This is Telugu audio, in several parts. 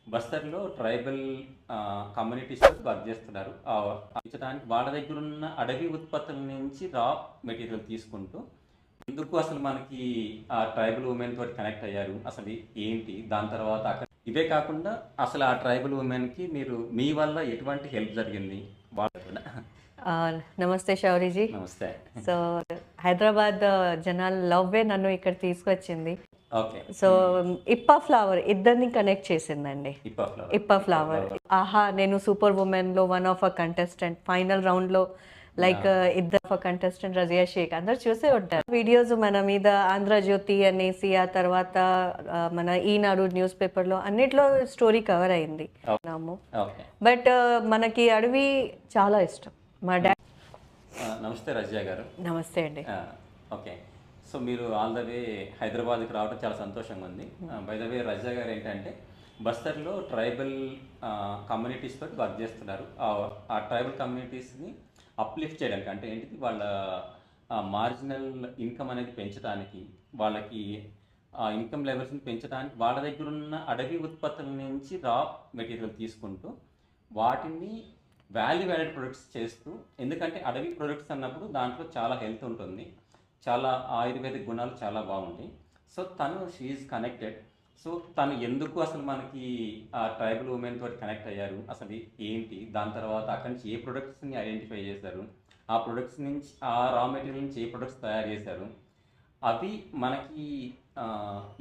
బస్తర్‌లో ట్రైబల్ కమ్యూనిటీస్‌తో వర్క్ చేస్తున్నారు. పెంచడానికి వాళ్ళ దగ్గర ఉన్న అడవి ఉత్పత్తుల నుంచి రా మెటీరియల్ తీసుకుంటూ, ఎందుకు అసలు మనకి ఆ ట్రైబల్ ఉమెన్ తోటి కనెక్ట్ అయ్యారు? అసలు ఏంటి? దాని తర్వాత ఇవే కాకుండా అసలు ఆ ట్రైబల్ ఉమెన్‌కి మీ వల్ల ఎటువంటి హెల్ప్ జరిగింది? వాళ్ళ కూడా ఆ, నమస్తే శౌరిజీ. నమస్తే. సో హైదరాబాద్ జనాల లవ్వే నన్ను ఇక్కడ తీసుకొచ్చింది. ఓకే. సో ఇప్పా ఫ్లవర్ ఇద్దరిని కనెక్ట్ చేసిందండి. ఇప్పా ఫ్లవర్ ఆహా నేను సూపర్ ఉమెన్ లో one of a contestant final round లో లైక్ ఇద్దరు కంటెస్టెంట్ రజియా షేక్ అందరు చూసే ఉంటారు వీడియోస్ మన మీద ఆంధ్రజ్యోతి అనేసి ఆ తర్వాత మన ఈనాడు న్యూస్ పేపర్ లో అన్నిట్లో స్టోరీ కవర్ అయింది. బట్ మనకి అడవి చాలా ఇష్టం. మా డాడీ. నమస్తే రజియా గారు. నమస్తే అండి. ఓకే. సో మీరు ఆల్ ద వే హైదరాబాద్కి రావడం చాలా సంతోషంగా ఉంది. బై ద వే రజియా గారు ఏంటంటే బస్తర్లో ట్రైబల్ కమ్యూనిటీస్ తోటి వర్క్ చేస్తున్నారు. ఆ ట్రైబల్ కమ్యూనిటీస్ని అప్లిఫ్ట్ చేయడానికి, అంటే ఏంటిది, వాళ్ళ మార్జినల్ ఇన్కమ్ అనేది పెంచడానికి, వాళ్ళకి ఇన్కమ్ లెవెల్స్ని పెంచడానికి వాళ్ళ దగ్గర ఉన్న అడవి ఉత్పత్తుల నుంచి రా మెటీరియల్ తీసుకుంటూ వాటిని వాల్యూ యాడెడ్ ప్రొడక్ట్స్ చేస్తూ, ఎందుకంటే అడవి ప్రొడక్ట్స్ అన్నప్పుడు దాంట్లో చాలా హెల్త్ ఉంటుంది, చాలా ఆయుర్వేదిక్ గుణాలు చాలా బాగుంటాయి. So she is connected. సో తను ఎందుకు అసలు మనకి ఆ ట్రైబల్ ఉమెన్ తోటి కనెక్ట్ అయ్యారు? అసలు ఏంటి? దాని తర్వాత అక్కడి నుంచి ఏ ప్రొడక్ట్స్ని ఐడెంటిఫై చేశారు? ఆ ప్రొడక్ట్స్ నుంచి, ఆ రా మెటీరియల్ నుంచి ఏ ప్రొడక్ట్స్ తయారు చేశారు? అవి మనకి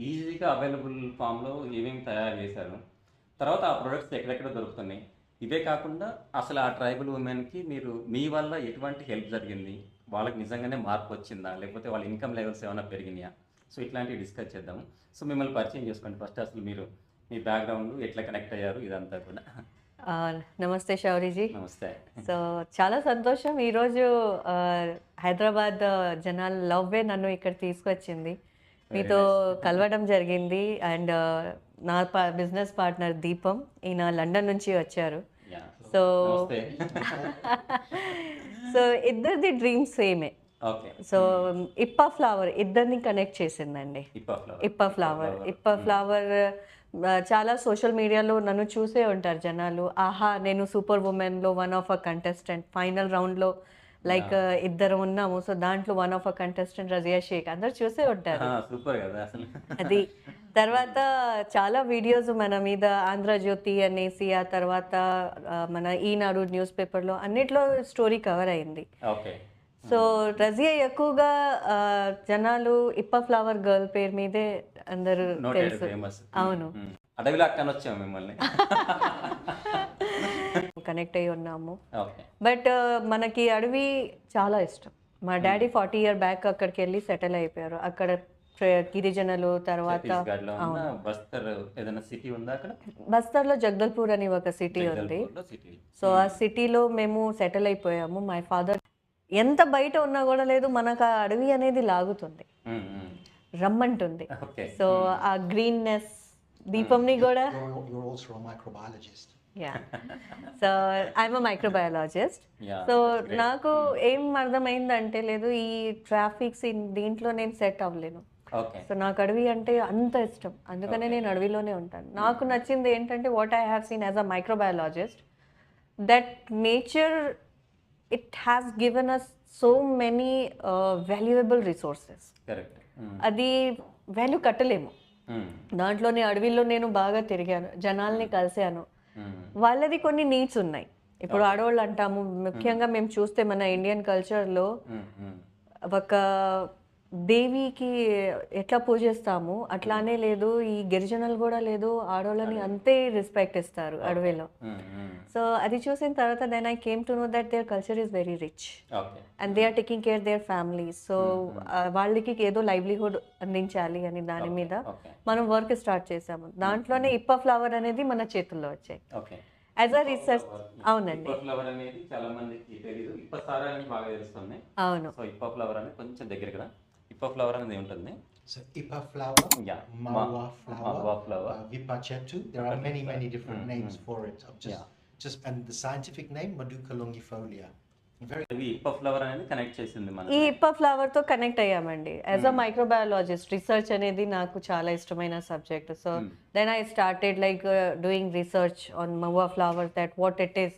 ఈజీగా అవైలబుల్ ఫామ్లో ఏమేమి తయారు చేశారు? తర్వాత ఆ ప్రొడక్ట్స్ ఎక్కడెక్కడ దొరుకుతున్నాయి? ఇవే కాకుండా అసలు ఆ ట్రైబల్ ఉమెన్కి మీ వల్ల ఎటువంటి హెల్ప్ జరిగింది? వాళ్ళకి నిజంగానే మార్పు వచ్చిందా, లేకపోతే వాళ్ళ ఇన్కమ్ లెవెల్స్ ఏమైనా పెరిగినాయా? సో ఇట్లాంటివి డిస్కస్ చేద్దాము. సో మిమ్మల్ని పరిచయం చేసుకోండి ఫస్ట్. అసలు మీ బ్యాక్గ్రౌండ్ ఎట్లా కనెక్ట్ అయ్యారు ఇదంతా కూడా. నమస్తే శౌరిజీ. నమస్తే. సో చాలా సంతోషం ఈరోజు హైదరాబాద్ జనాల లవ్వే నన్ను ఇక్కడ తీసుకొచ్చింది, మీతో కలవడం జరిగింది. అండ్ నా బిజినెస్ పార్ట్నర్ దీపం, ఈయన లండన్ నుంచి వచ్చారు. సో సో ఇద్దరిది డ్రీమ్స్ సేమే. సో ఇప్పా ఫ్లవర్ ఇద్దరిని కనెక్ట్ చేసిందండి. ఇప్పా ఫ్లవర్ చాలా సోషల్ మీడియాలో నన్ను చూసే ఉంటారు జనాలు. ఆహా నేను సూపర్ ఉమెన్ లో one of a contestant final round లో లైక్ ఇద్దరు ఉన్నాము. సో దాంట్లో one of a contestant Razia Sheikh అందరు చూసే ఉంటారు. అది తర్వాత చాలా వీడియోస్ మన మీద ఆంధ్రజ్యోతి అనేసి ఆ తర్వాత మన ఈనాడు న్యూస్ పేపర్ లో అన్నిట్లో స్టోరీ కవర్ అయింది. సో రజియా ఎక్కువగా జనాలు ఇప్పా ఫ్లవర్ గర్ల్ పేరు మీదే అందరూ తెలుసు. అవును, కనెక్ట్ అయ్యి ఉన్నాము. బట్ మనకి అడవి చాలా ఇష్టం. మా డాడీ 40 years బ్యాక్ అక్కడికి వెళ్ళి సెటిల్ అయిపోయారు. అక్కడ గిరిజనులు తర్వాత బస్తర్లో జగదల్పూర్ అని ఒక సిటీ ఉంది. సో ఆ సిటీలో మేము సెటిల్ అయిపోయాము. మై ఫాదర్ ఎంత బయట ఉన్నా కూడా లేదు, మనకు ఆ అడవి అనేది లాగుతుంది, రమ్మంటుంది. సో ఆ గ్రీన్నెస్ దీపంని కూడా. So I'm a microbiologist. So నాకు ఏం అర్థమైందంటే లేదు, ఈ ట్రాఫిక్స్ దీంట్లో నేను సెట్ అవ్వలేను. సో నాకు అడవి అంటే అంత ఇష్టం, అందుకనే నేను అడవిలోనే ఉంటాను. నాకు నచ్చింది ఏంటంటే what I have seen as a microbiologist, that nature it has given us so many valuable resources. అది వాల్యూ కట్టలేము. దాంట్లోనే అడవిలో నేను బాగా తిరిగాను, జనాల్ని కలిసాను, వాళ్ళది కొన్ని నీడ్స్ ఉన్నాయి. ఇప్పుడు ఆడవాళ్ళు అంటాము, ముఖ్యంగా మేము చూస్తే మన ఇండియన్ కల్చర్లో ఒక దేవికి ఎట్లా పూజిస్తాము అట్లానే లేదు, ఈ గిరిజనులు కూడా లేదు, ఆడవాళ్ళని అంతే రెస్పెక్ట్ ఇస్తారు అడవిలో. సో అది చూసిన తర్వాత then I came to know that their culture is very rich and they are taking care their families. So వాళ్ళకి ఏదో లైవ్లీహుడ్ అందించాలి అని దాని మీద మనం వర్క్ స్టార్ట్ చేసాము. దాంట్లోనే ఇప్పా ఫ్లవర్ అనేది మన చేతుల్లో వచ్చాయి యాజ్ అ రీసెర్చ్. అవునండి, అవును. ఇప్పా ఫ్లవర్ అనేది ఉంటుంది. So Ipa flower, Marwa flower, Vipachetu. There are many different names for it. And the scientific name Maduka longifolia. ఇప్ప ఫ్లవర్ అనేది కనెక్ట్ చేసింది మన ఈ ఇప్ప ఫ్లవర్ తో కనెక్ట్ అయ్యామండి. యాజ్ అ మైక్రోబయాలజిస్ట్ రీసెర్చ్ అనేది నాకు చాలా ఇష్టమైన subject. So then I started like doing research on mahua flower, that what it is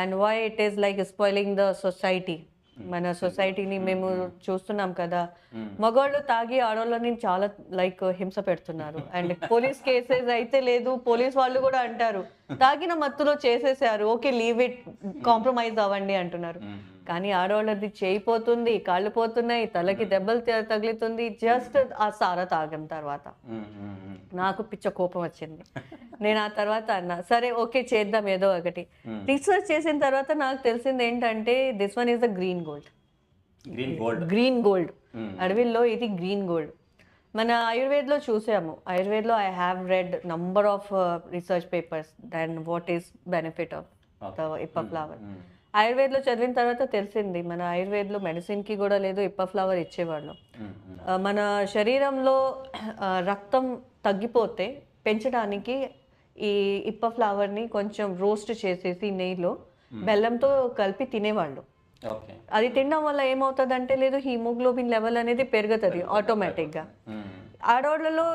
and why it is like spoiling the society. మన సొసైటీని మేము చూస్తున్నాం కదా, మగవాళ్ళు తాగి ఆడవాళ్ళని చాలా లైక్ హింస పెడుతున్నారు. అండ్ పోలీస్ కేసెస్ అయితే లేదు, పోలీస్ వాళ్ళు కూడా అంటారు తాగిన మత్తులో చేసేసారు, ఓకే లీవ్ ఇట్, కాంప్రమైజ్ అవ్వండి అంటున్నారు. కానీ ఆడవాళ్ళది చేయిపోతుంది, కాళ్ళు పోతున్నాయి, తలకి దెబ్బలు తగులుతుంది జస్ట్ ఆ సారా తాగిన తర్వాత. నాకు పిచ్చ కోపం వచ్చింది. నేను ఆ తర్వాత అన్నా సరే ఓకే చేద్దాం ఏదో ఒకటి. రీసెర్చ్ చేసిన తర్వాత నాకు తెలిసింది ఏంటంటే this one is the green gold. Green gold అడవిలో ఇది గ్రీన్ గోల్డ్. మన ఆయుర్వేద్లో చూసాము, ఆయుర్వేద్లో I have read number of research papers then what is benefit of the ఇప్ప ఫ్లవర్. ఆయుర్వేద్లో చదివిన తర్వాత తెలిసింది మన ఆయుర్వేద్లో మెడిసిన్కి కూడా లేదు, ఇప్ప ఫ్లవర్ ఇచ్చేవాళ్ళు. మన శరీరంలో రక్తం తగ్గిపోతే పెంచడానికి ఈ ఇప్ప ఫ్లవర్ని కొంచెం రోస్ట్ చేసేసి నెయ్యిలో బెల్లంతో కలిపి తినేవాళ్ళు. అది తినడం వల్ల ఏమవుతుంది అంటే లేదు హీమోగ్లోబిన్ లెవెల్ అనేది పెరుగుతుంది ఆటోమేటిక్గా. ఆడవాళ్ళలో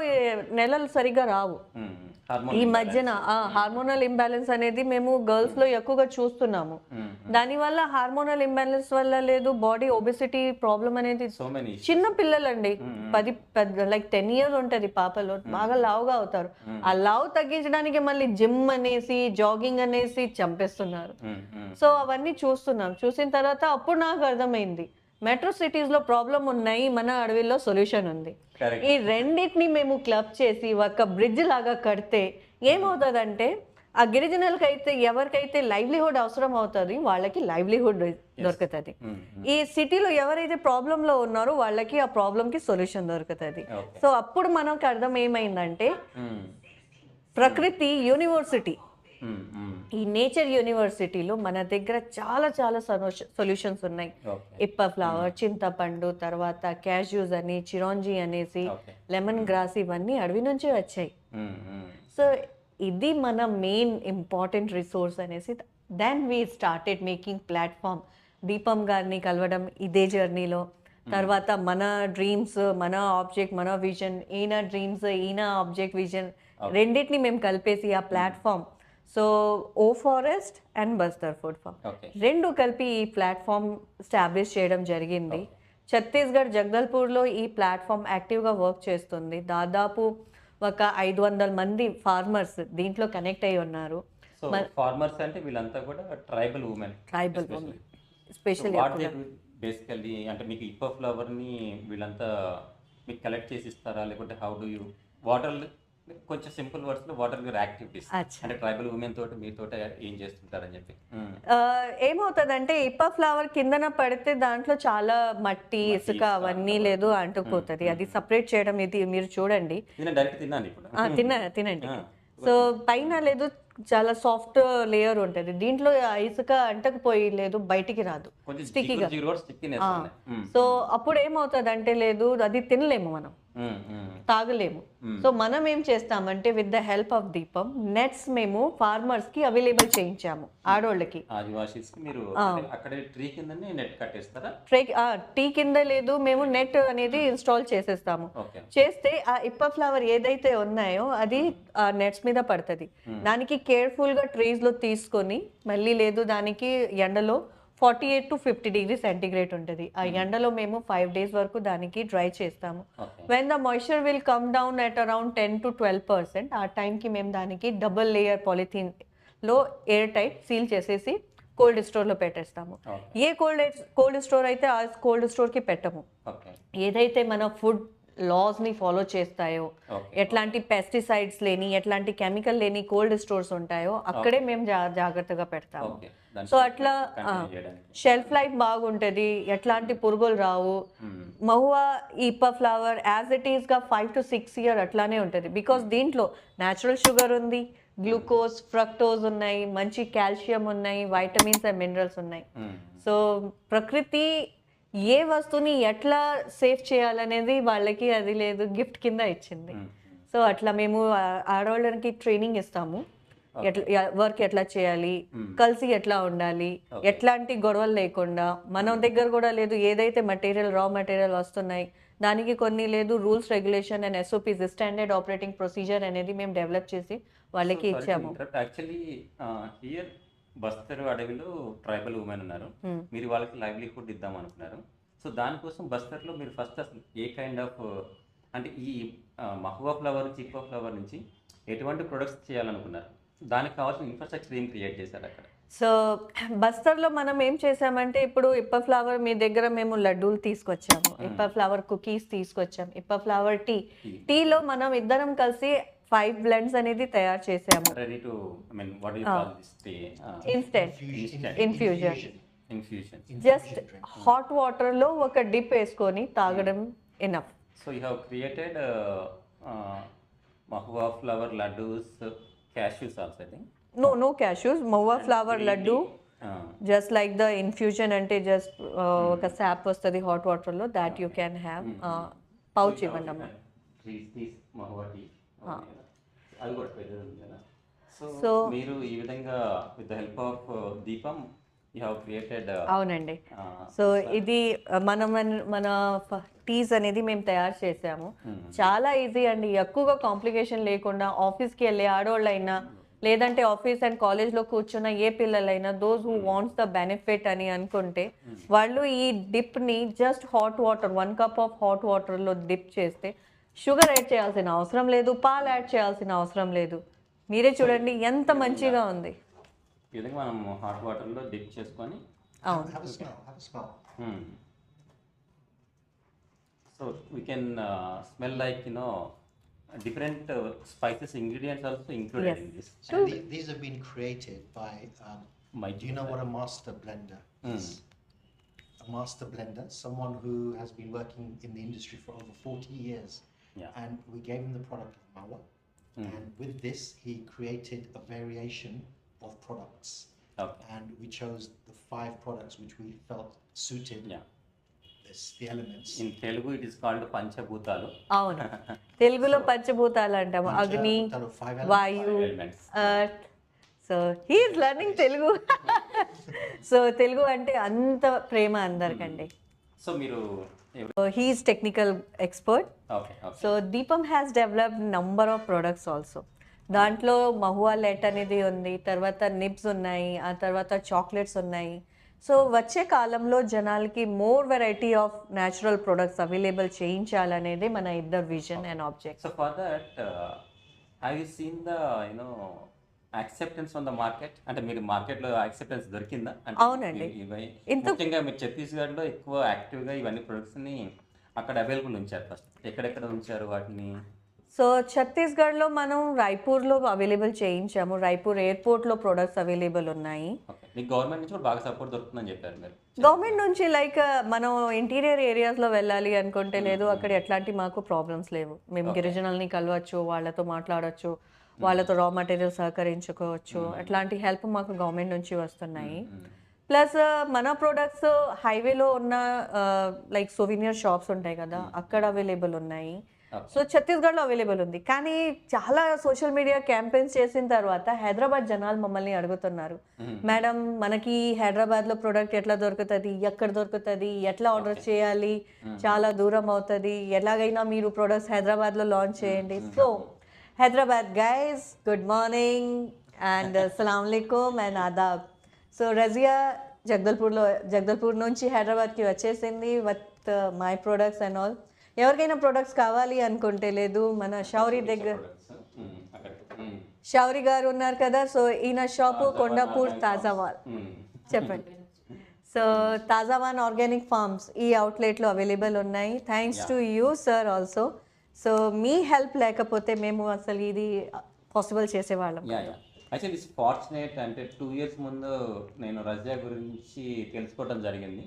నెలలు సరిగా రావు. ఈ మధ్యన హార్మోనల్ ఇంబ్యాలెన్స్ అనేది మేము గర్ల్స్ లో ఎక్కువగా చూస్తున్నాము. దానివల్ల హార్మోనల్ ఇంబ్యాలెన్స్ వల్ల లేదు బాడీ ఒబెసిటీ ప్రాబ్లం అనేది చిన్న పిల్లలండి 10 లైక్ 10 years ఉంటది పాపలో బాగా లావుగా అవుతారు. ఆ లావు తగ్గించడానికి మళ్ళీ జిమ్ అనేసి జాగింగ్ అనేసి చంపేస్తున్నారు. సో అవన్నీ చూస్తున్నాం. చూసిన తర్వాత అప్పుడు నాకు అర్థమైంది మెట్రో సిటీస్ లో ప్రాబ్లం ఉన్నాయి, మన అడవిలో సొల్యూషన్ ఉంది. ఈ రెండింటిని మేము క్లబ్ చేసి ఒక బ్రిడ్జ్ లాగా కడితే ఏమవుతుందంటే ఆ గిరిజనులకి అయితే ఎవరికైతే లైవ్లీహుడ్ అవసరం అవుతుంది వాళ్ళకి లైవ్లీహుడ్ దొరుకుతుంది. ఈ సిటీలో ఎవరైతే ప్రాబ్లంలో ఉన్నారో వాళ్ళకి ఆ ప్రాబ్లంకి సొల్యూషన్ దొరుకుతుంది. సో అప్పుడు మనకు అర్థం ఏమైందంటే ప్రకృతి యూనివర్సిటీ, ఈ నేచర్ యూనివర్సిటీలో మన దగ్గర చాలా చాలా సొల్యూషన్స్ ఉన్నాయి. ఇప్ప ఫ్లవర్, చింతపండు, తర్వాత క్యాష్యూస్ అని, చిరాంజీ అనేసి, లెమన్ గ్రాస్, ఇవన్నీ అడవి నుంచి వచ్చాయి. సో ఇది మన మెయిన్ ఇంపార్టెంట్ రిసోర్స్ అనేసి then we started making platform. Deepam గారిని కలవడం ఇదే జర్నీలో, తర్వాత మన డ్రీమ్స్, మన ఆబ్జెక్ట్, మన విజన్, ఈయన డ్రీమ్స్, ఈయన ఆబ్జెక్ట్ విజన్ రెండింటిని మేము కలిపేసి ఆ ప్లాట్ఫామ్, సో ఓ forest and Bastar food farm రెండు కలిపి ఈ ప్లాట్ఫామ్ స్టాబ్లిష్ చేయడం జరిగింది. ఛత్తీస్గఢ్ జగదల్పూర్లో ఈ ప్లాట్ఫామ్ యాక్టివ్గా వర్క్ చేస్తుంది. దాదాపు ఒక 500 మంది ఫార్మర్స్ దీంట్లో కనెక్ట్ అయి ఉన్నారు. ఫార్మర్స్ అంటే వీళ్ళంతా కూడా ట్రైబల్ ఉమెన్ స్పెషల్లీ బేసికల్లీ అంటే మీకు ఇప్ప ఫ్లవర్ని వీళ్ళంతా మీకు కలెక్ట్ చేసి ఇస్తారా, లేకుంటే హౌ డూ యూ వాటర్, కొంచెం సింపుల్ వర్డ్స్ లో వాటర్ యాక్టివిటీస్ అంటే ట్రైబల్ ఉమెన్ తోటి మీతో ఏం చేస్తుంటారని చెప్పి. ఏమవుతుందంటే ఇప్ప ఫ్లవర్ కిందన పడితే దాంట్లో చాలా మట్టి, ఇసుక అవన్నీ లేదు అంటుకుపోతుంది. అది సపరేట్ చేయడం ఇది మీరు చూడండి. తినండి. సో పైన లేదు చాలా సాఫ్ట్ లేయర్ ఉంటుంది, దీంట్లో ఇసుక అంటకపోయి లేదు బయటికి రాదు, స్టిక్కీగా. సో అప్పుడు ఏమవుతుంది అంటే లేదు అది తినలేము, మనం తాగలేము. సో మనం ఏం చేస్తామంటే విత్ ద హెల్ప్ ఆఫ్ దీపం నెట్స్ మేము ఫార్మర్స్ కి అవైలబుల్ చేయించాము, ఆడోళ్ళకి. టీ కింద లేదు మేము నెట్ అనేది ఇన్స్టాల్ చేసేస్తాము. చేస్తే ఆ ఇప్ప ఫ్లవర్ ఏదైతే ఉన్నాయో అది ఆ నెట్స్ మీద పడుతుంది. దానికి కేర్ఫుల్ గా ట్రీస్ లో తీసుకొని మళ్ళీ లేదు దానికి ఎండలో 48 to 50 degrees centigrade ఉంటుంది. ఆ ఎండలో మేము 5 days వరకు దానికి డ్రై చేస్తాము. When the moisture will come down at around 10 to 12%, ఆ టైంకి మేము దానికి డబుల్ లేయర్ పాలిథీన్ లో ఎయిర్ టైట్ సీల్ చేసేసి కోల్డ్ స్టోర్ లో పెట్టేస్తాము. ఏ కోల్డ్ స్టోర్ అయితే ఆ కోల్డ్ స్టోర్ కి పెట్టము. ఏదైతే మన ఫుడ్ లాస్ ని ఫాలో చేస్తాయో, ఎట్లాంటి పెస్టిసైడ్స్ లేని, ఎట్లాంటి కెమికల్ లేని కోల్డ్ స్టోర్స్ ఉంటాయో అక్కడే మేము జాగ్రత్తగా పెడతాము. సో అట్లా షెల్ఫ్ లైఫ్ బాగుంటది, ఎట్లాంటి పురుగులు రావు. మహువా ఇప్ప ఫ్లవర్ యాజ్ ఇట్ ఈస్ గా 5 to 6 years అట్లానే ఉంటది. బికాస్ దీంట్లో న్యాచురల్ షుగర్ ఉంది, గ్లూకోజ్, ఫ్రక్టోజ్ ఉన్నాయి, మంచి కాల్షియం ఉన్నాయి, వైటమిన్స్ అండ్ మినరల్స్ ఉన్నాయి. సో ప్రకృతి ఏ వస్తువుని ఎట్లా సేఫ్ చేయాలనేది వాళ్ళకి అది లేదు గిఫ్ట్ కింద ఇచ్చింది. సో అట్లా మేము ఆడవాళ్ళకి ట్రైనింగ్ ఇస్తాము. ఎట్లా వర్క్ ఎట్లా చేయాలి, కలిసి ఎట్లా ఉండాలి, ఎట్లాంటి గొడవలు లేకుండా. మన దగ్గర కూడా లేదు, ఏదైతే రా మెటీరియల్ వస్తున్నాయి దానికి కొన్ని లేదు rules regulation and SOPs, standard operating procedure అనేది మేము డెవలప్ చేసి వాళ్ళకి ఇచ్చాము. యాక్చువల్లీ హియర్ బస్తరు అడవిలో ట్రైబల్ ఉమెన్ ఉన్నారు, మీరు వాళ్ళకి లైవ్లీహుడ్ ఇద్దాం అనుకున్నారు. సో దానికోసం బస్తర్లో మీరు ఫస్ట్ అసలు ఏ కైండ్ ఆఫ్ అంటే ఈ మహువా ఫ్లవర్, చిక్వా ఫ్లవర్ నుంచి ఎటువంటి ప్రొడక్ట్స్ చేయాలనుకున్నారు, దానికి కావాల్సిన ఇన్ఫ్రాస్ట్రక్చర్ ఏం క్రియేట్ చేశారు అక్కడ? సో బస్తర్లో మనం ఏం చేసామంటే, ఇప్పుడు ఇప్ప ఫ్లవర్ మీ దగ్గర మేము లడ్డూలు తీసుకొచ్చాము, ఇప్ప ఫ్లవర్ కుకీస్ తీసుకొచ్చాము, ఇప్ప ఫ్లవర్ టీలో మనం ఇద్దరం కలిసి 5 blends అనేది తయారు చేసాము. Ready to I mean what you call this tea? Instant infusion. Infusion. Just hot water లో ఒక డిప్ వేసుకొని తాగడం enough. So you have created mahua flower laddoos, cashews also I think. No cashews, mahua flower laddu. Just like the infusion అంటే జస్ట్ ఒక సాప్ వస్తుంది హాట్ వాటర్ లో, that you can have. Pouch ఇవ్వండి అమ్మా. అది కూడా పెద్దది ఉంది కదా. సో మీరు ఈ విధంగా విత్ ద హెల్ప్ ఆఫ్ దీపం యూ హ్యావ్ క్రియేటెడ్. అవునండి. సో ఇది మన టీస్ అనేది మేము తయారు చేసాము. చాలా ఈజీ అండి, ఎక్కువగా కాంప్లికేషన్ లేకుండా. ఆఫీస్కి వెళ్ళే ఆడవాళ్ళైనా లేదంటే ఆఫీస్ అండ్ కాలేజ్లో కూర్చున్న ఏ పిల్లలైనా, those who wants the benefit అని అనుకుంటే వాళ్ళు ఈ డిప్ని just hot water 1 cup of hot వాటర్లో డిప్ చేస్తే షుగర్ యాడ్ చేయాల్సిన అవసరం లేదు, పాలు యాడ్ చేయాల్సిన అవసరం లేదు. మీరే చూడండి ఎంత మంచిగా ఉంది. ఈ విధంగా మనం హాట్ వాటర్లో డిప్ చేసుకొని. So we can smell like different spices ingredients also included in this. And these have been created by do you know what a master blender is? A master blender, someone who has been working in the industry for over 40 years. Yeah. And we gave him the product of Mawa. And with this he created a variation of products. Okay. And we chose the 5 products which we felt suited. Yeah. The elements. In Telugu it is called పంచభూతాలు. అవును, తెలుగులో పంచభూతాలు అంటాము. అగ్ని, వాయు, earth. So he is learning Telugu. So Telugu అంటే అంత ప్రేమ అందరికండి. సో మీరు he is technical expert. So Deepam has developed number of products also. దాంట్లో మహువా లెట్ అనేది ఉంది, తర్వాత నిబ్స్ ఉన్నాయి, ఆ తర్వాత చాక్లెట్స్ ఉన్నాయి. సో వచ్చే కాలంలో జనాలకి more variety of natural products available చేయించాలనేది మన ఇద్దరు vision and object. So for that have you seen the acceptance on the market? అంటే మీరు మార్కెట్లో యాక్సెప్టెన్స్ దొరికిందా? అవునండి. ముఖ్యంగా మీరు ఛత్తీస్గఢ్లో ఎక్కువ యాక్టివ్గా ఇవన్నీ ప్రొడక్ట్స్ని అక్కడ అవైలబుల్ ఉంచారు. ఫస్ట్ ఎక్కడెక్కడ ఉంచారు వాటిని? సో ఛత్తీస్గఢ్లో మనం రాయ్పూర్లో అవైలబుల్ చేయించాము. రాయ్పూర్ ఎయిర్పోర్ట్లో ప్రొడక్ట్స్ అవైలబుల్ ఉన్నాయి. గవర్నమెంట్ నుంచి కూడా బాగా సపోర్ట్ దొరుకుతుందని చెప్పారు మీరు. గవర్నమెంట్ నుంచి లైక్ మనం ఇంటీరియర్ ఏరియాస్లో వెళ్ళాలి అనుకుంటే లేదు, అక్కడ ఎట్లాంటి మాకు ప్రాబ్లమ్స్ లేవు. మేము గిరిజనుల్ని కలవచ్చు, వాళ్ళతో మాట్లాడవచ్చు, వాళ్ళతో రా మెటీరియల్ సహకరించుకోవచ్చు. అట్లాంటి హెల్ప్ మాకు గవర్నమెంట్ నుంచి వస్తున్నాయి. ప్లస్ మన ప్రొడక్ట్స్ హైవేలో ఉన్న లైక్ సోవినియర్ షాప్స్ ఉంటాయి కదా, అక్కడ అవైలబుల్ ఉన్నాయి. సో ఛత్తీస్గఢ్లో అవైలబుల్ ఉంది. కానీ చాలా సోషల్ మీడియా క్యాంపెయిన్స్ చేసిన తర్వాత హైదరాబాద్ జనాలు మమ్మల్ని అడుగుతున్నారు, మేడం మనకి హైదరాబాద్లో ప్రోడక్ట్ ఎట్లా దొరుకుతుంది, ఎక్కడ దొరుకుతుంది, ఎట్లా ఆర్డర్ చేయాలి, చాలా దూరం అవుతుంది, ఎలాగైనా మీరు ప్రొడక్ట్స్ హైదరాబాద్లో లాంచ్ చేయండి. So Hyderabad guys, good morning and అస్సలాం అలైకుమ్ అండ్ ఆదాబ్. సో రజియా జగదల్పూర్ నుంచి హైదరాబాద్కి వచ్చేసింది with my products and all. ఎవరికైనా ప్రొడక్ట్స్ కావాలి అనుకుంటే లేదు, మన షౌరి దగ్గర షౌరి గారు ఉన్నారు కదా, సో ఈయన షాపు కొండాపూర్ తాజావాల్. చెప్పండి. సో తాజావాన్ ఆర్గానిక్ ఫార్మ్స్ ఈ అవుట్లెట్లో అవైలబుల్ ఉన్నాయి. Thanks to you sir also. So me help లేకపోతే మేము అసలు ఇది పాసిబుల్ చేసేవాళ్ళం. Actually it's fortunate. అంటే 2 years ముందు నేను రజియా గురించి తెలుసుకోవడం జరిగింది.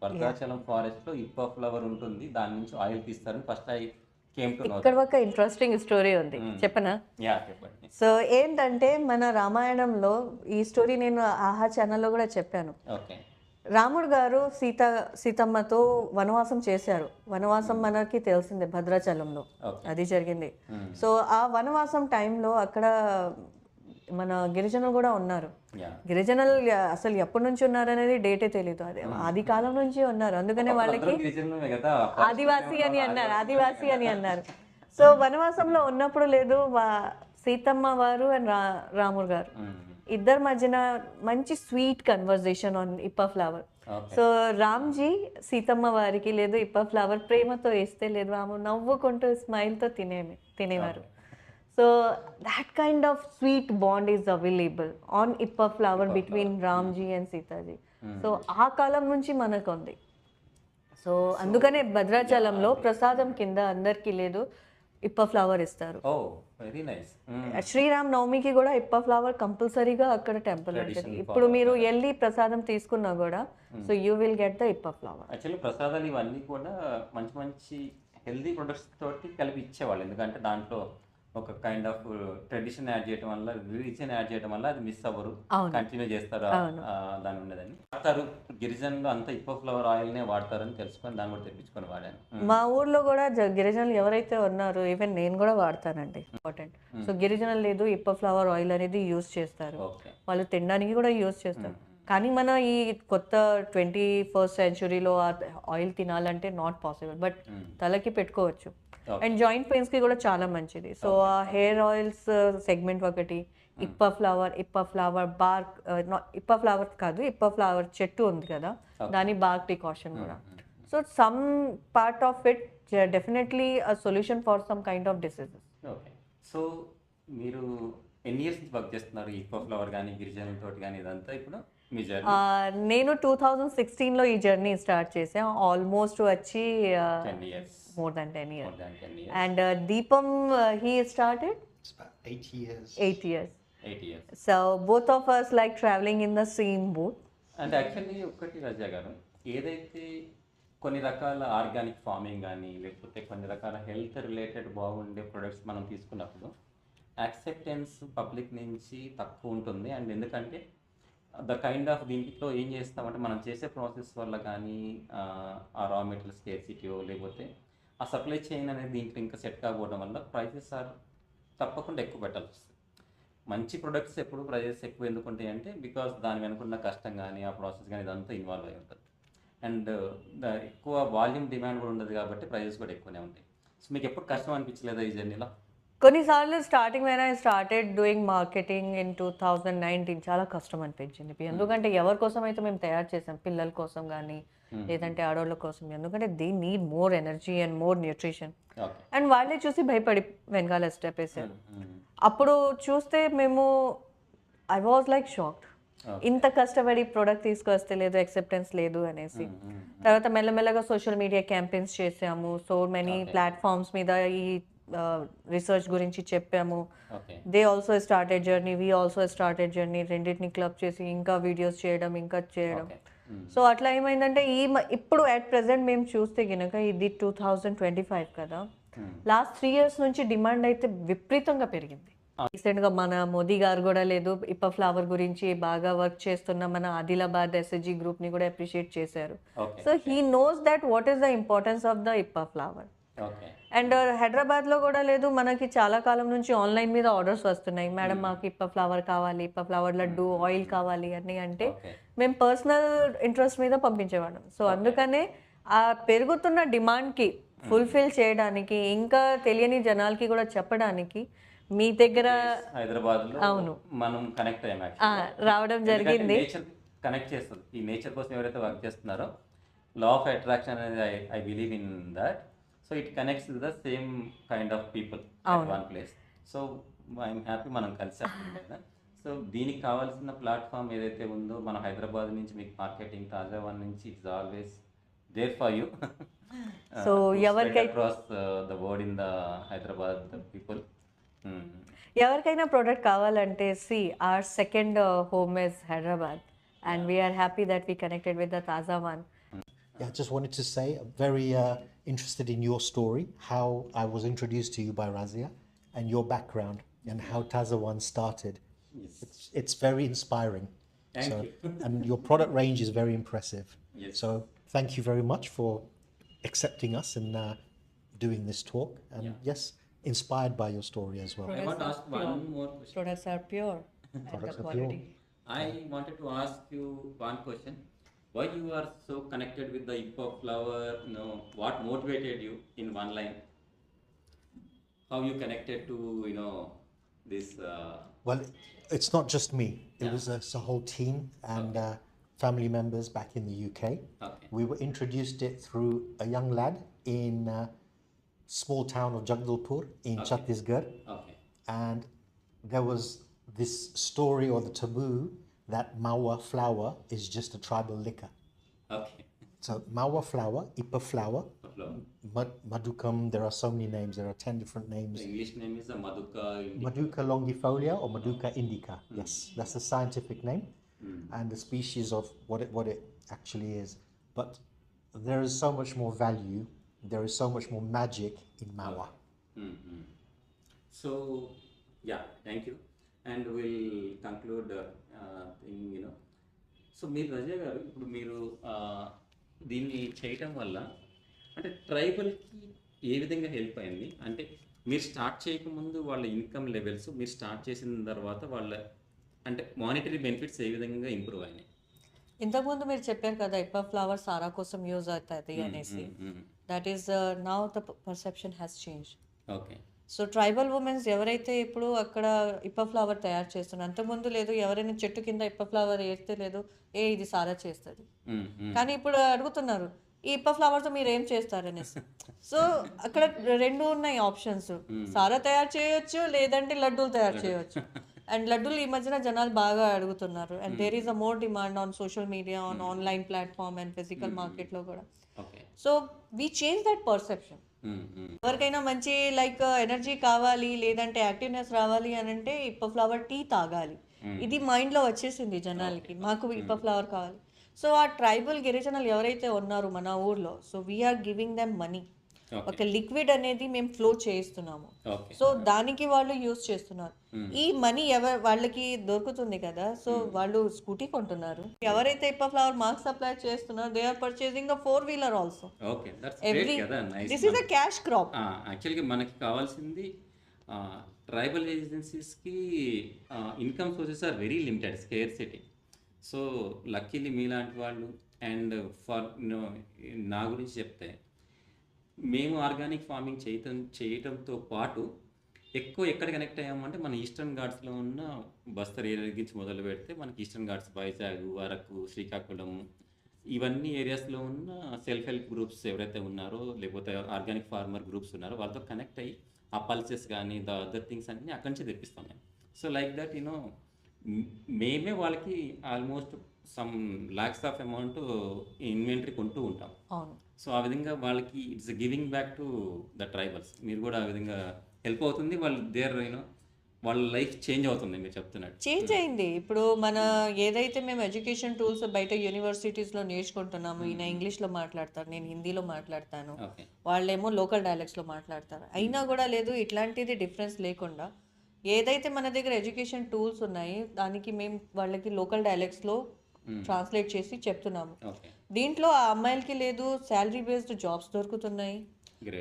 భద్రాచలం ఫారెస్ట్ లో ఇప్ప ఫ్లవర్ ఉంటుంది, దాని నుంచి ఆయిల్ తీస్తారు. First I came to no. ఇక్కడ ఒక ఇంట్రెస్టింగ్ స్టోరీ ఉంది, చెప్పనా? చెప్పండి. సో ఏంటంటే మన రామాయణంలో ఈ స్టోరీ నేను ఆహా ఛానల్లో కూడా చెప్పాను. రాముడు గారు సీతమ్మతో వనవాసం చేశారు. వనవాసం మనకి తెలిసిందే, భద్రాచలంలో అది జరిగింది. సో ఆ వనవాసం టైంలో అక్కడ మన గిరిజనులు కూడా ఉన్నారు. Yeah. గిరిజనులు అసలు ఎప్పటి నుంచి ఉన్నారు అనేది డేటే తెలియదు, అది ఆది కాలం నుంచి ఉన్నారు. అందుకనే వాళ్ళకి అందరూ గిరిజనులే కదా, ఆదివాసి అని అన్నారు, ఆదివాసి అని అన్నారు. సో వనవాసంలో ఉన్నప్పుడు లేదు సీతమ్మ వారు అండ్ రాముడు గారు ఇద్దరి మధ్యన మంచి స్వీట్ కన్వర్జేషన్ ఆన్ ఇప్ప ఫ్లవర్. సో రామ్జీ సీతమ్మ వారికి లేదు ఇప్ప ఫ్లవర్ ప్రేమతో వేస్తే లేదు రాము నవ్వుకుంటూ స్మైల్తో తినేవారు. So that kind of sweet bond is available on ఇప్ప flower between Ramji and Sitaji. So ఆ కాలం నుంచి మనకు ఉంది. సో అందుకనే భద్రాచలంలో ప్రసాదం కింద అందరికీ లేదు ఇప్ప ఫ్లవర్ ఇస్తారు. Very nice. శ్రీరామ్ నవమికి కూడా ఇప్ప ఫ్లవర్ కంపల్సరీగా అక్కడ టెంపుల్ ఉంటుంది. ఇప్పుడు మీరు వెళ్ళి ప్రసాదం తీసుకున్నా కూడా so you will get the ఇప్ప ఫ్లవర్. యాక్చువల్లీ ప్రసాదాలు ఇవన్నీ కూడా మంచి మంచి హెల్దీ ప్రొడక్ట్స్ తోటి కలిపి ఇచ్చేవాళ్ళు, ఎందుకంటే దాంట్లో ఒక కైండ్ ఆఫ్ ట్రెడిషన్ యాడ్ చేయడం వల్ల, రిలీజియన్ యాడ్ చేయడం వల్ల అది మిస్ అవ్వరు, కంటిన్యూ చేస్తారు దాని ఉండదని. వాడతారు గిరిజనులు అంతా ఇప్ప ఫ్లవర్ ఆయిల్నే వాడతారని తెలుసుకొని దాన్ని కూడా తెప్పించుకొని వాడాను. మా ఊర్లో కూడా గిరిజనులు ఎవరైతే ఉన్నారో ఈవెన్ నేను కూడా వాడతానండి. ఇంపార్టెంట్. సో గిరిజనులు లేదు ఇప్ప ఫ్లవర్ ఆయిల్ అనేది యూజ్ చేస్తారు, వాళ్ళు తినడానికి కూడా యూజ్ చేస్తారు. కానీ మన ఈ కొత్త 21st centuryలో ఆయిల్ తినాలంటే నాట్ పాసిబుల్, బట్ తలకి పెట్టుకోవచ్చు. అండ్ జాయింట్ పెయిన్స్ కి కూడా చాలా మంచిది. సో ఆ హెయిర్ ఆయిల్స్ సెగ్మెంట్ ఒకటి ఇప్ప ఫ్లవర్ బార్క్, ఇప్ప ఫ్లవర్ కాదు ఇప్ప ఫ్లవర్ చెట్టు ఉంది కదా దాని బార్క్ డికాషన్ కూడా. So some part of it definitely a solution for some kind of diseases. Okay. So మీరు ఎన్ని ఇయర్స్ నుంచి వర్క్ చేస్తున్నారు ఇప్ప ఫ్లవర్ కానీ గిరిజనులతో కానీ ఇదంతా? ఇప్పుడు మీ జర్నీ? నేను 2016లో ఈ జర్నీ స్టార్ట్ చేసాను. ఆల్మోస్ట్ వచ్చి 10 years. More than 10 years. And Deepam, he started? It's about 8 years. 8 years. 8 years. So both of us like traveling in the same boat. And actually ఒకటి రజా గారు, ఏదైతే కొన్ని రకాల ఆర్గానిక్ ఫార్మింగ్ కానీ లేకపోతే కొన్ని రకాల హెల్త్ రిలేటెడ్ బాగుండే ప్రొడక్ట్స్ మనం తీసుకున్నప్పుడు యాక్సెప్టెన్స్ పబ్లిక్ నుంచి తక్కువ ఉంటుంది. అండ్ ఎందుకంటే ద కైండ్ ఆఫ్ దీంట్లో ఏం చేస్తామంటే మనం చేసే ప్రాసెస్ వల్ల కానీ ఆ రా మెటీరియల్ స్కేర్సిటీయో లేకపోతే ఆ సప్లై చైన్ అనేది దీంట్లో ఇంకా సెట్ కాకపోవడం వల్ల ప్రైసెస్ తప్పకుండా ఎక్కువ పెట్టాల్సి వస్తుంది. మంచి ప్రొడక్ట్స్ ఎప్పుడు ప్రైజెస్ ఎక్కువ ఎందుకు ఉంటాయి అంటే బికాస్ దాని వెనుకున్న కష్టం కానీ ఆ ప్రాసెస్ కానీ ఇదంతా ఇన్వాల్వ్ అయి ఉంటుంది. అండ్ ఎక్కువ వాల్యూమ్ డిమాండ్ కూడా ఉండదు కాబట్టి ప్రైజెస్ కూడా ఎక్కువనే ఉంటాయి. సో మీకు ఎప్పుడు కష్టం అనిపించలేదా ఈ జర్నీలో? కొన్నిసార్లు starting when I started doing marketing in 2019 చాలా కష్టం అనిపించింది. ఎందుకంటే ఎవరి కోసం అయితే మేము తయారు చేసాం, పిల్లల కోసం కానీ లేదంటే ఆడవాళ్ళ కోసం, ఎందుకంటే they need more energy and more nutrition. And వాళ్ళే చూసి భయపడి వెనకాల స్టెప్ వేసారు. అప్పుడు చూస్తే మేము ఐ వాజ్ లైక్ షాక్డ్, ఇంత కష్టపడి ప్రోడక్ట్ తీసుకొస్తే లేదు యాక్సెప్టెన్స్ లేదు అనేసి. తర్వాత మెల్లమెల్లగా సోషల్ మీడియా క్యాంపెయిన్స్ చేసాము, సో మెనీ ప్లాట్ఫామ్స్ మీద ఈ రీసెర్చ్ గురించి చెప్పాము. They also started journey, we also started journey, రెండింటిని క్లబ్ చేసి ఇంకా వీడియోస్ చేయడం ఇంకా చేయడం. సో అట్లా ఏమైందంటే ఇప్పుడు అట్ ప్రెసెంట్ మేము చూస్తే కనుక ఇది 2025 కదా, లాస్ట్ 3 years నుంచి డిమాండ్ అయితే విపరీతంగా పెరిగింది. రీసెంట్గా మన మోదీ గారు కూడా లేదు ఇప్ప ఫ్లవర్ గురించి బాగా వర్క్ చేస్తున్న మన ఆదిలాబాద్ SHG గ్రూప్ని కూడా అప్రిషియేట్ చేశారు. So he knows that what is the importance of the ఇప్ప ఫ్లవర్. అండ్ హైదరాబాద్లో కూడా లేదు, మనకి చాలా కాలం నుంచి ఆన్లైన్ మీద ఆర్డర్స్ వస్తున్నాయి, మేడం మాకు ఇప్ప ఫ్లవర్ కావాలి, ఇప్ప ఫ్లవర్ లడ్డు ఆయిల్ కావాలి అని అంటే మేము పర్సనల్ ఇంట్రెస్ట్ మీద పంపించేవాళ్ళం. సో అందుకనే ఆ పెరుగుతున్న డిమాండ్కి ఫుల్ఫిల్ చేయడానికి ఇంకా తెలియని జనాలకి కూడా చెప్పడానికి మీ దగ్గర హైదరాబాద్లో అవును మనం కనెక్ట్ అయ్యాం, రావడం జరిగింది. కనెక్ట్ చేస్తుంది ఈ నేచర్ కోసం ఎవరైతే వర్క్ చేస్తున్నారో లా ఆఫ్ అట్రాక్షన్ అనేది I believe in that. So it connects the same kind of people at one place. So I'm happy మనం కలిసాం కదా. సో దీనికి కావాల్సిన ప్లాట్ఫామ్ ఏదైతే ఉందో మన హైదరాబాద్ నుంచి మీకు మార్కెటింగ్ తాజా వన్ నుంచి it's always there for you. So ఎవరికైనా across the world in the Hyderabad people ఎవరికైనా ప్రోడక్ట్ కావాలంటే see our second home is Hyderabad and we are happy that we connected with the Taza One. Yeah, I just wanted to say I'm very interested in your story, how I was introduced to you by Razia and your background and how Taza One started. Yes. It's very inspiring. Thank you. And your product range is very impressive. Yes. So thank you very much for accepting us and doing this talk. And yes, inspired by your story as well. I want to ask one more question. Products are pure. products are quality. pure. I wanted to ask you one question. Why you are so connected with the hip hop flower? What motivated you in one line? How you connected to this? Well, it's not just me. It Yeah. was it's a whole team and family members back in the UK. Okay. We were introduced it through a young lad in small town of Jagdalpur in Chhattisgarh, Okay. and there was this story or the taboo that Mawa flower is just a tribal liquor. Okay. So Mawa flower, Ipa flower, The flower. Madukam, there are so many names, there are 10 different names. The English name is Maduka. Maduka longifolia or Maduka indica. Yes, that's the scientific name and the species of what it actually is. But there is so much more value, there is so much more magic in Mawa. Mm-hmm. So, yeah, thank you. And we'll conclude thing. So మీరు రజా గారు ఇప్పుడు మీరు దీన్ని చేయటం వల్ల అంటే ట్రైబల్కి ఏ విధంగా హెల్ప్ అయింది? అంటే మీరు స్టార్ట్ చేయకముందు వాళ్ళ ఇన్కమ్ లెవెల్స్, మీరు స్టార్ట్ చేసిన తర్వాత వాళ్ళ అంటే మానిటరీ బెనిఫిట్స్ ఏ విధంగా ఇంప్రూవ్ అయినాయి? ఇంతకుముందు మీరు చెప్పారు కదా ఇప్ప ఫ్లవర్ సారా కోసం యూజ్ అవుతుంది అనేసి. That is now the perception has change. Okay. So tribal women's ఎవరైతే ఇప్పుడు అక్కడ ఇప్ప ఫ్లవర్ తయారు చేస్తున్నారు, అంతకుముందు లేదు ఎవరైనా చెట్టు కింద ఇప్ప ఫ్లవర్ వేస్తే లేదు ఇది సారా చేస్తుంది, కానీ ఇప్పుడు అడుగుతున్నారు ఈ ఇప్ప ఫ్లవర్తో మీరు ఏం చేస్తారు అనేసి. సో అక్కడ రెండు ఉన్నాయి ఆప్షన్స్, సారా తయారు చేయొచ్చు లేదంటే లడ్డూలు తయారు చేయొచ్చు. అండ్ లడ్డూలు ఈ మధ్యన జనాలు బాగా అడుగుతున్నారు. And there is a more demand on social media, on online platform and physical మార్కెట్లో కూడా. So we change that perception. ఎవరికైనా మంచి లైక్ ఎనర్జీ కావాలి లేదంటే యాక్టివ్నెస్ రావాలి అని అంటే ఇప్ప ఫ్లవర్ టీ తాగాలి, ఇది మైండ్ లో వచ్చేసింది జనాలకి, మాకు ఇప్ప ఫ్లవర్ కావాలి. సో ఆ ట్రైబల్ గిరిజనులు ఎవరైతే ఉన్నారో మన ఊర్లో, so we are giving them money. ఒక లిక్విడ్ అనేది మేము ఫ్లో చేయిస్తున్నాము, సో దానికి వాళ్ళు యూజ్ చేస్తున్నారు. ఈ మనీ వాళ్ళకి దొరుకుతుంది కదా, సో వాళ్ళు స్కూటీ కొంటున్నారు. ఎవరైతే ఇప్ప ఫ్లవర్ మాకు సప్లై చేస్తున్నారు, they are purchasing a 4-wheeler also. This is a cash crop. యాక్చువల్గా మనకి కావాల్సింది ట్రైబల్ ఏజెన్సీస్కి income sources are very limited, scarcity. So luckily మీలాంటి వాళ్ళు అండ్ ఫర్ నా గురించి చెప్తే మేము ఆర్గానిక్ ఫార్మింగ్ చేయటంతో పాటు ఎక్కువ ఎక్కడ కనెక్ట్ అయ్యామంటే మన ఈస్టర్న్ ఘాట్స్లో ఉన్న బస్తర్ ఏరియా నుంచి మొదలు పెడితే మనకి ఈస్టర్న్ ఘాట్స్, వైజాగ్, అరకు, శ్రీకాకుళం ఇవన్నీ ఏరియాస్లో ఉన్న సెల్ఫ్ హెల్ప్ గ్రూప్స్ ఎవరైతే ఉన్నారో లేకపోతే ఆర్గానిక్ ఫార్మర్ గ్రూప్స్ ఉన్నారో వాళ్ళతో కనెక్ట్ అయ్యి ఆ పల్సెస్ కానీ ద అదర్ థింగ్స్ అన్నీ అక్కడి నుంచి తెప్పిస్తాం మేము. సో లైక్ దట్ మేమే వాళ్ళకి almost some lakhs of amount inventory కొంటూ ఉంటాం. సో ఆ విధంగా వాళ్ళకి it's giving back to the tribals. మీరు కూడా ఆ విధంగా హెల్ప్ అవుతుంది, వాళ్ళు దేర్ వాళ్ళ లైఫ్ చేంజ్ అవుతుంది. మీరు చెప్తున్నట్టు చేంజ్ అయింది. ఇప్పుడు మన ఏదైతే మేము ఎడ్యుకేషన్ టూల్స్ బయట యూనివర్సిటీస్లో నేర్చుకుంటున్నాము, ఈయన ఇంగ్లీష్లో మాట్లాడతారు, నేను హిందీలో మాట్లాడతాను, వాళ్ళేమో లోకల్ డైలెక్ట్స్లో మాట్లాడతారు. అయినా కూడా లేదు ఇట్లాంటిది డిఫరెన్స్ లేకుండా ఏదైతే మన దగ్గర ఎడ్యుకేషన్ టూల్స్ ఉన్నాయి దానికి మేము వాళ్ళకి లోకల్ డైలెక్ట్స్లో ట్రాన్స్లేట్ చేసి చెప్తున్నాము. దీంట్లో ఆ అమ్మాయిలకి లేదు శాలరీ బేస్డ్ జాబ్స్ దొరుకుతున్నాయి.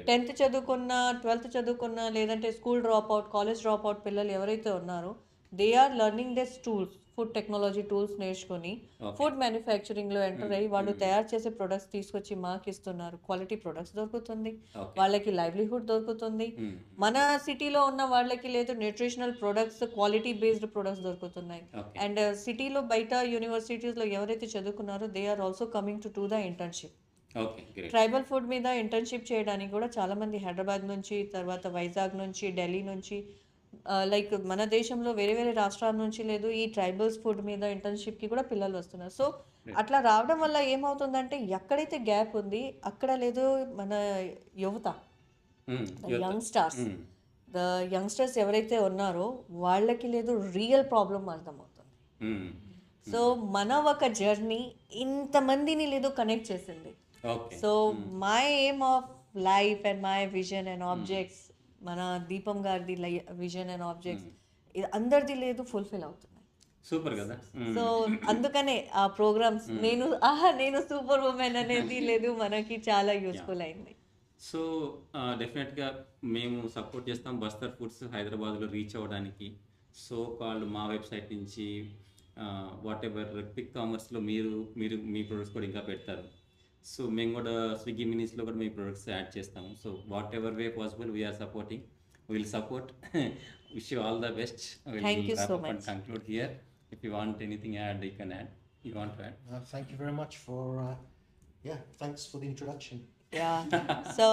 10th చదువుకున్న 12th చదువుకున్న లేదంటే school drop out, college drop out పిల్లలు ఎవరైతే ఉన్నారో they are learning this tools, food technology tools నేర్చుకొని ఫుడ్ మ్యానుఫ్యాక్చరింగ్లో ఎంటర్ అయ్యి వాళ్ళు తయారు చేసే ప్రొడక్ట్స్ తీసుకొచ్చి మాకు ఇస్తున్నారు. క్వాలిటీ ప్రొడక్ట్స్ దొరుకుతుంది, వాళ్ళకి లైవ్లీహుడ్ దొరుకుతుంది. మన సిటీలో ఉన్న వాళ్ళకి లేదు nutritional products, quality based products దొరుకుతున్నాయి. అండ్ సిటీలో బయట యూనివర్సిటీస్లో ఎవరైతే చదువుకున్నారో they are also coming to do the internship. Tribal food మీద ఇంటర్న్షిప్ చేయడానికి కూడా చాలా మంది హైదరాబాద్ నుంచి, తర్వాత వైజాగ్ నుంచి, ఢిల్లీ నుంచి, లైక్ మన దేశంలో వేరే వేరే రాష్ట్రాల నుంచి లేదు ఈ ట్రైబల్స్ ఫుడ్ మీద ఇంటర్న్షిప్కి కూడా పిల్లలు వస్తున్నారు. సో అట్లా రావడం వల్ల ఏమవుతుందంటే ఎక్కడైతే గ్యాప్ ఉంది అక్కడ లేదు మన యువత, యంగ్స్టర్స్ ఎవరైతే ఉన్నారో వాళ్ళకి లేదు రియల్ ప్రాబ్లం అర్థమవుతుంది. సో మన ఒక జర్నీ ఇంతమందిని లేదు కనెక్ట్ చేసింది. So my aim of life and my vision and objects, మన దీపం గారిది విజన్ అండ్ ఆబ్జెక్ట్స్ అందరిది లేదు ఫుల్ఫిల్ అవుతున్నాయి. సూపర్ కదా. సో అందుకనే ఆ ప్రోగ్రామ్స్ నేను సూపర్ ఉమెన్ అనేది లేదు మనకి చాలా యూస్ఫుల్ అయింది. సో డెఫినెట్గా మేము సపోర్ట్ చేస్తాం బస్తర్ ఫుడ్స్ హైదరాబాద్లో రీచ్ అవ్వడానికి. సో కాల్డ్ మా వెబ్సైట్ నుంచి వాట్ ఎవర్ క్విక్ కామర్స్లో మీరు మీరు మీ ప్రొడక్ట్స్ కూడా ఇంకా పెడతారు. సో మేము కూడా స్విగ్గీ మినీస్లో కూడా మీ ప్రొడక్ట్స్ యాడ్ చేస్తాము. So whatever way possible we are supporting, will support. Wish you all the best. Thank you so much. Conclude here. If you want anything add, you can add. You want to add? Thank you very much for, thanks for the introduction. Yeah. So